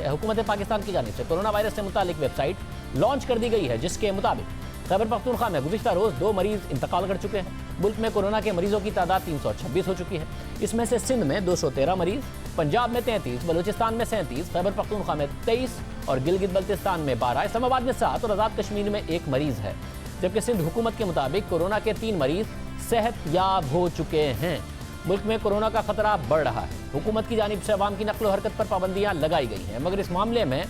हुकूमत पाकिस्तान की जानिब से कोरोना वायरस से मुतालिक वेबसाइट लॉन्च कर दी गई है, जिसके मुताबिक खैबर पख्तूनख्वा में गुज़िश्ता रोज़ 2 मरीज़ इंतकाल कर चुके हैं। मुल्क में कोरोना के मरीजों की तादाद 326 हो चुकी है। इसमें से सिंध में 213 मरीज़, पंजाब में 33, बलूचिस्तान में 37, खैबर पख्तूनख्वा में 23 और गिलगित बल्तिस्तान में 12, इस्लामाबाद में 7 और आज़ाद कश्मीर में 1 मरीज़ है। जबकि सिंध हुकूमत के मुताबिक कोरोना के 3 मरीज़ सेहत याब हो चुके हैं। मुल्क में कोरोना का खतरा बढ़ रहा है। हुकूमत की जानिब से अवाम की नक्ल हरकत पर पाबंदियाँ लगाई गई हैं, मगर इस मामले में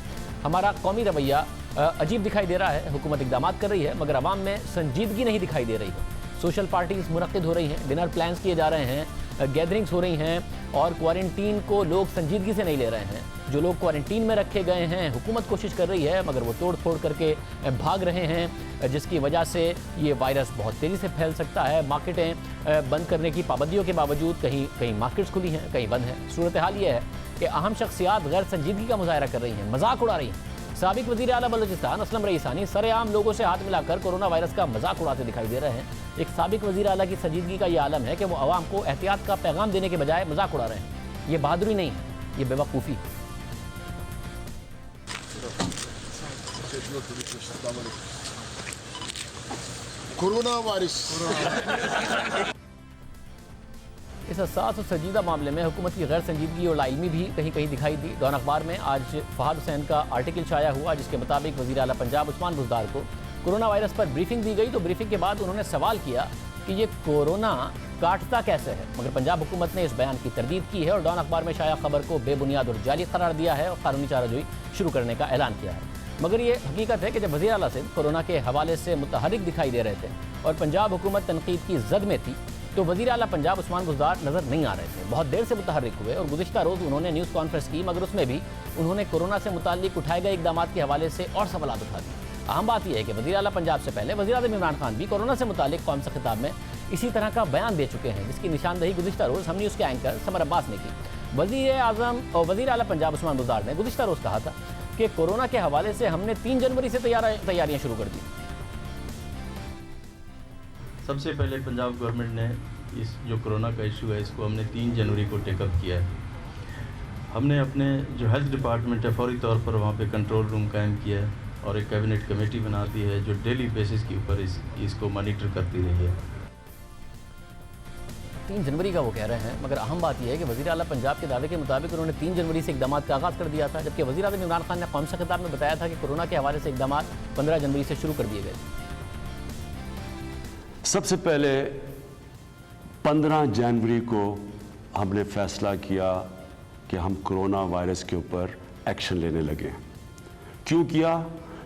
हमारा कौमी रवैया अजीब दिखाई दे रहा है। हुकूमत इक़दाम कर रही है मगर अवाम में संजीदगी नहीं दिखाई दे रही है। सोशल पार्टीज़ मुनक़्क़िद हो रही हैं, डिनर प्लान्स किए जा रहे हैं, गैदरिंग्स हो रही हैं और क्वारंटीन को लोग संजीदगी से नहीं ले रहे हैं। जो लोग क्वारंटीन में रखे गए हैं, हुकूमत कोशिश कर रही है मगर वो तोड़ फोड़ करके भाग रहे हैं, जिसकी वजह से ये वायरस बहुत तेज़ी से फैल सकता है। मार्केटें बंद करने की पाबंदियों के बावजूद कहीं मार्केट्स खुली हैं, कहीं बंद हैं। सूरत हाल ये है कि अहम शख्सियात गैर संजीदगी का मुजाहरा कर रही हैं, मजाक उड़ा रही हैं। साबिक वज़ीर आला बलूचिस्तान असलम रईसानी सरेआम लोगों से हाथ मिलाकर कोरोना वायरस का मजाक उड़ाते दिखाई दे रहे हैं। एक साबिक वज़ीर आला की संजीदगी का ये आलम है कि वो आवाम को एहतियात का पैगाम देने के बजाय मजाक उड़ा रहे हैं। ये बहादुरी नहीं है, ये बेवकूफ़ी है। कोरोना वायरस इस हसास और संजीदा मामले में हुकूमत की गैर संजीदगी और लाइलमी भी कहीं कहीं दिखाई दी। डॉन अखबार में आज फहाद हुसैन का आर्टिकल शाया हुआ, जिसके मुताबिक वज़ीर आला पंजाब उस्मान बुज़दार को कोरोना वायरस पर ब्रीफिंग दी गई। तो ब्रीफिंग के बाद उन्होंने सवाल किया कि ये कोरोना काटता कैसे है, मगर पंजाब हुकूमत ने इस बयान की तरदीद की है और डॉन अखबार में शाया खबर को बेबुनियाद और जाली करार दिया है और कानूनी चाराजोई शुरू करने का ऐलान किया है। मगर ये हकीकत है कि जब वज़ीर आला सिंध कोरोना के हवाले से मुतहरिक दिखाई दे रहे थे और पंजाब हुकूमत तनकीद की जद में थी, तो वज़ीर आला पंजाब उस्मान बुज़दार नज़र नहीं आ रहे थे। बहुत देर से मुतहरिक हुए और गुज़िश्ता रोज़ उन्होंने न्यूज़ कॉन्फ्रेंस की, मगर उसमें भी उन्होंने कोरोना से मुताल्लिक उठाए गए इक़दाम के हवाले से और सवालात उठा दिए। अहम बात यह है कि वज़ीर आला पंजाब से पहले वज़ीर आज़म इमरान खान भी कोरोना से मुताल्लिक कौम से खिताब में इसी तरह का बयान दे चुके हैं, जिसकी निशानदही गुज़िश्ता रोज़ हम न्यूज़ के एंकर समर अब्बास ने की। वज़ीर आज़म और वज़ीर आला पंजाब उस्मान बुज़दार ने गुज़िश्ता रोज़ कहा था कि कोरोना के हवाले से हमने 3 जनवरी से तैयारियां शुरू कर दी। सबसे पहले पंजाब गवर्नमेंट ने इस जो कोरोना का इशू है, इसको हमने 3 जनवरी को टेकअप किया है। हमने अपने जो हेल्थ डिपार्टमेंट है फौरी तौर पर वहाँ पे कंट्रोल रूम कायम किया है और एक कैबिनेट कमेटी बना दी है जो डेली बेसिस के ऊपर इसको मॉनिटर करती रही है। 3 जनवरी का वो कह रहे हैं, मगर अहम बात यह है कि वज़ीर आला पंजाब के दावे के मुताबिक उन्होंने 3 जनवरी से इक़दाम का आगाज़ कर दिया था, जबकि वज़ीर आज़म इमरान खान ने कौम से खिताब में बताया था कि कोरोना के हवाले से इक़दाम 15 जनवरी से शुरू कर दिए गए। सबसे पहले 15 जनवरी को हमने फैसला किया कि हम कोरोना वायरस के ऊपर एक्शन लेने लगे। क्यों किया?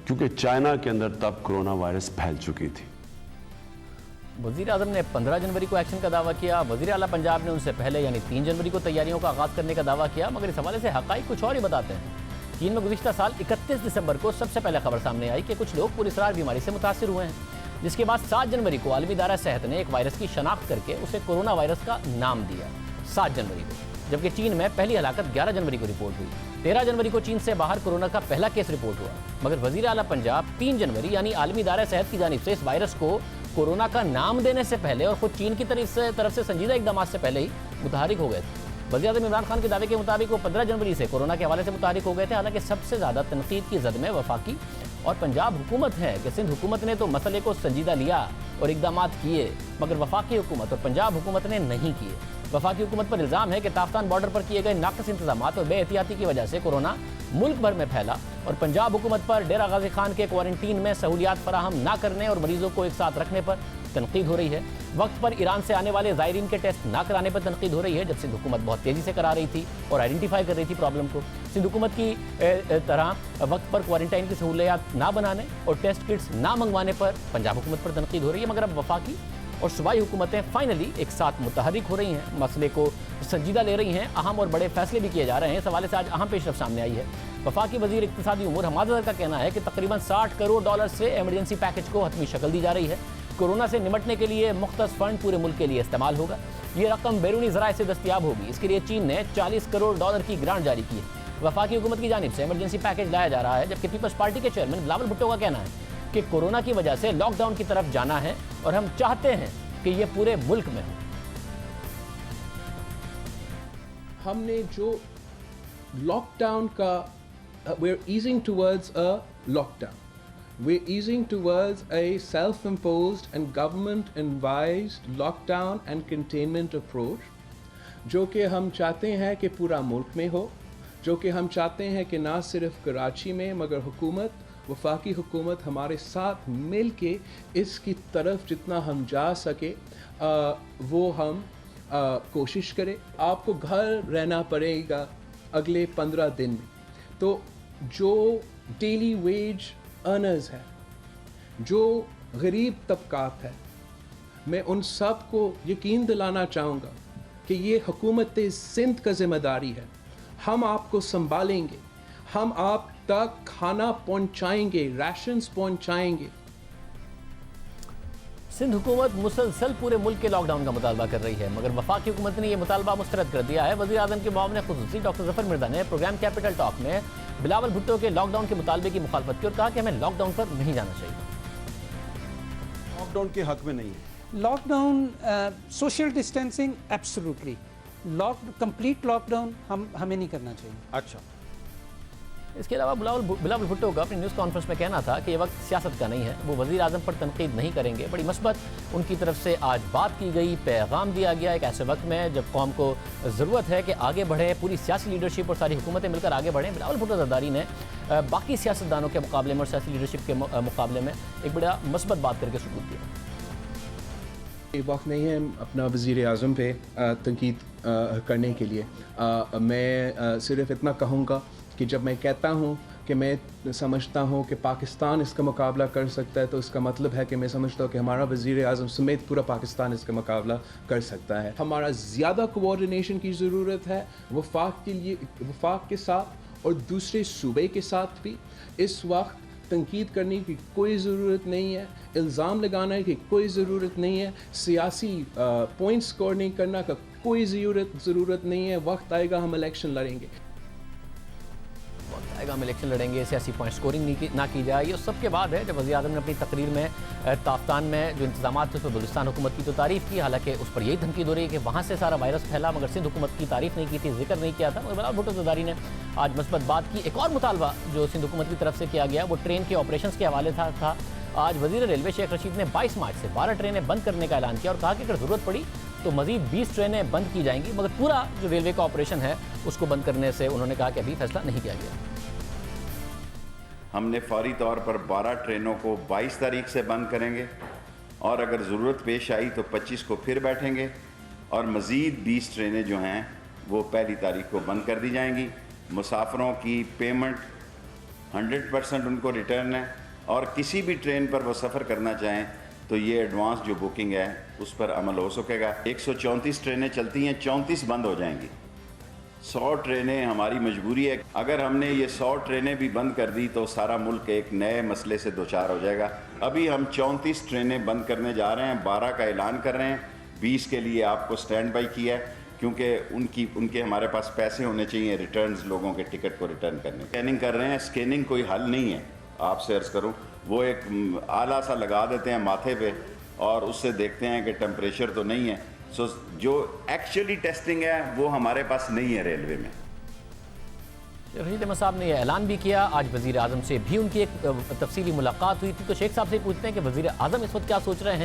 क्योंकि चाइना के अंदर तब कोरोना वायरस फैल चुकी थी। वज़ीर आज़म ने 15 जनवरी को एक्शन का दावा किया, वज़ीर आला पंजाब ने उनसे पहले यानी 3 जनवरी को तैयारियों का आगाज़ करने का दावा किया, मगर इस हवाले से हक़ाइक़ कुछ और ही बताते हैं। चीन में गुज़िश्ता साल 31 दिसंबर को सबसे पहले खबर सामने आई कि कुछ लोग पुरअसरार बीमारी से मुतासिर हुए हैं, जिसके बाद 7 जनवरी को आलमी इदारा सेहत ने एक वायरस की शनाख्त करके उसे कोरोना वायरस का नाम दिया 7 जनवरी को। जबकि चीन में पहली हलाकत 11 जनवरी को रिपोर्ट हुई। 13 जनवरी को चीन से बाहर कोरोना का पहला केस रिपोर्ट हुआ, मगर वज़ीर आला पंजाब 3 जनवरी यानी आलमी इदारा सेहत की जानिब से इस वायरस को कोरोना का नाम देने से पहले और खुद चीन की तरफ से संजीदा इक़दाम से पहले ही मुतहरिक हो गए थे। वज़ीर आज़म इमरान खान के दावे के मुताबिक वो 15 जनवरी से कोरोना के हवाले से मुतहरिक हो गए थे। हालांकि सबसे ज़्यादा तनकीद की जद में वफाकी और पंजाब हुकूमत है कि सिंध हुकूमत ने तो मसले को संजीदा लिया और इक़दाम किए, मगर वफाकी हुकूमत और पंजाब हुकूमत ने नहीं किए। वफाकी हुकूमत पर इल्ज़ाम है कि ताफ्तान बॉर्डर पर किए गए नाक़िस इंतज़ाम और बेएहतियाती की वजह से कोरोना मुल्क भर में फैला और पंजाब हुकूमत पर डेरा गाजी खान के क्वारंटीन में सहूलियात फराहम ना करने और मरीजों को एक साथ रखने पर तनकीद हो रही है। वक्त पर ईरान से आने वाले ज़ायरीन के टेस्ट ना कराने पर तनकीद हो रही है, जब सिंध हुकूमत बहुत तेज़ी से करा रही थी और आइडेंटिफाई कर रही थी प्रॉब्लम को। सिंध हुकूमत की तरह वक्त पर क्वारंटाइन की सहूलियात ना बनाने और टेस्ट किट्स ना मंगवाने पर पंजाब हुकूमत पर तनकीद हो रही है, मगर अब वफाकी और सूबाई हुकूमतें फाइनली एक साथ मुतहरिक हो रही हैं, मसले को संजीदा ले रही हैं, अहम और बड़े फैसले भी किए जा रहे हैं। इस हवाले से आज अहम पेशरफ सामने आई है। वफाकी वज़ीर इक़्तिसादी उमूर हमाद अज़हर का कहना है कि तकरीबन $60 करोड़ से एमरजेंसी पैकेज को हतमी शक्ल दी जा रही है। कोरोना से निमटने के लिए मुख्तस फंड पूरे मुल्क के लिए इस्तेमाल होगा। ये रकम बैरूनी ज़राए से दस्तियाब होगी। इसके लिए चीन ने $40 करोड़ की ग्रांट जारी की है। वफाकी हुकूमत की जानिब से एमरजेंसी पैकेज लाया जा रहा है, जबकि पीपल्स पार्टी के चेयरमैन बिलावल भुट्टो का कहना है कि कोरोना की वजह से लॉकडाउन की तरफ जाना है और हम चाहते हैं कि ये पूरे मुल्क में हो। हमने जो लॉकडाउन का we're easing towards a lockdown. We're easing towards a self-imposed and government-advised lockdown and containment approach, जो कि हम चाहते हैं कि पूरा मुल्क में हो, जो कि हम चाहते हैं कि ना सिर्फ कराची में मगर हुकूमत, वफाकी हुकूमत हमारे साथ मिल के इसकी तरफ जितना हम जा सके वो हम कोशिश करें. आपको घर रहना पड़ेगा अगले 15 दिन में. तो जो डेली वेज अर्नर्स हैं, जो गरीब तबकात है, मैं उन सब को यकीन दिलाना चाहूँगा कि ये हुकूमत सिंध का ज़िम्मेदारी है. हम आपको संभालेंगे, हम आप तक खाना पहुँचाएंगे, राशंस पहुँचाएंगे. सिंध हुकूमत मुसलसल पूरे मुल्क के लॉकडाउन का मुतालबा कर रही है, मगर वफाकी हुकूमत ने यह मुतालबा मुस्तरद कर दिया है. वज़ीर आज़म के मुआविन ख़ुसूसी डॉक्टर ज़फ़र मिर्ज़ा ने प्रोग्राम कैपिटल टॉक में बिलावल भुट्टो के लॉकडाउन के मुतालबे की मुखालफत की और कहा कि हमें लॉकडाउन पर नहीं जाना चाहिए. लॉकडाउन के हक में नहीं है. Lockdown, social distancing, absolutely. Complete lockdown हमें नहीं करना चाहिए. अच्छा, इसके अलावा बिलावल भुट्टो का अपनी न्यूज़ कॉन्फ्रेंस में कहना था कि ये वक्त सियासत का नहीं है, वो वज़ीर आज़म पर तनकीद नहीं करेंगे. बड़ी मस्बत उनकी तरफ से आज बात की गई, पैगाम दिया गया एक ऐसे वक्त में जब कौम को ज़रूरत है कि आगे बढ़े, पूरी सियासी लीडरशिप और सारी हुकूमतें मिलकर आगे बढ़ें. बिलावल भुट्टो ज़रदारी ने बाकी सियासतदानों के मुकाबले में और सियासी लीडरशिप के मुकाबले में एक बड़ा मस्बत बात करके सबूत दिया. ये वक्त नहीं है अपना वज़ीर आज़म पे तनकीद करने के लिए. मैं सिर्फ इतना कहूँगा कि जब मैं कहता हूँ कि मैं समझता हूँ कि पाकिस्तान इसका मुकाबला कर सकता है, तो इसका मतलब है कि मैं समझता हूँ कि हमारा वज़ीर आज़म समेत पूरा पाकिस्तान इसका मुकाबला कर सकता है. हमारा ज़्यादा कोऑर्डिनेशन की ज़रूरत है वफाक के साथ और दूसरे सूबे के साथ भी. इस वक्त तनकीद करने की कोई ज़रूरत नहीं है, इल्ज़ाम लगाने की कोई ज़रूरत नहीं है, सियासी पॉइंट स्कोर नहीं करना का कोई ज़रूरत नहीं है. वक्त आएगा हम इलेक्शन लड़ेंगे. हम इलेक्शन लड़ेंगे, सियासी पॉइंट स्कोरिंग ना की जाए. ये सबके बाद है जब वज़ीर आज़म ने अपनी तकरीर में ताफ्तान में जो इंतजाम थे उस पर बलूचिस्तान हुकूमत की तो तारीफ़ की. हालांकि उस पर यही धमकी दो रही है कि वहाँ से सारा वायरस फैला, मगर सिंध हुकूमत की तारीफ़ नहीं की थी, जिक्र नहीं किया था. मगर बिलावल भुट्टो ज़रदारी ने आज मस्बत बात की. एक और मुतालबा जो सिंध हुकूमत की तरफ से किया गया वो ट्रेन के ऑपरेशन के हवाले था. आज वज़ीर रेलवे शेख रशीद ने 22 मार्च से 12 ट्रेनें बंद करने का ऐलान किया और कहा कि अगर ज़रूरत पड़ी तो मज़ीद 20 ट्रेनें बंद की जाएंगी, मगर पूरा जो रेलवे का ऑपरेशन है उसको बंद करने से उन्होंने कहा कि अभी फैसला नहीं किया गया. हमने फौरी तौर पर 12 ट्रेनों को 22 तारीख से बंद करेंगे और अगर ज़रूरत पेश आई तो 25 को फिर बैठेंगे और मज़ीद 20 ट्रेनें जो हैं वो पहली तारीख को बंद कर दी जाएंगी. मुसाफिरों की पेमेंट 100% उनको रिटर्न है और किसी भी ट्रेन पर वो सफ़र करना चाहें तो ये एडवांस जो बुकिंग है उस पर अमल हो सकेगा. 134 ट्रेनें चलती हैं, 34 बंद हो जाएंगी. 100 ट्रेनें हमारी मजबूरी है. अगर हमने ये 100 ट्रेनें भी बंद कर दी तो सारा मुल्क एक नए मसले से दोचार हो जाएगा. अभी हम 34 ट्रेनें बंद करने जा रहे हैं, 12 का ऐलान कर रहे हैं, 20 के लिए आपको स्टैंड बाई किया है क्योंकि उनके हमारे पास पैसे होने चाहिए रिटर्न्स, लोगों के टिकट को रिटर्न करने. स्कैनिंग कर रहे हैं. स्कैनिंग कोई हल नहीं है, आपसे अर्ज़ करूँ. वो एक आला सा लगा देते हैं माथे पे और उससे देखते हैं कि टेम्परेचर तो नहीं है. सो जो एक्चुअली टेस्टिंग है वो हमारे पास नहीं है रेलवे में. रशीद अहमद साहब ने यह ऐलान भी किया. आज वज़ीर आज़म से भी उनकी एक तफसीली मुलाकात हुई थी. तो शेख साहब से पूछते हैं कि वज़ीर आज़म इस वक्त क्या सोच रहे हैं.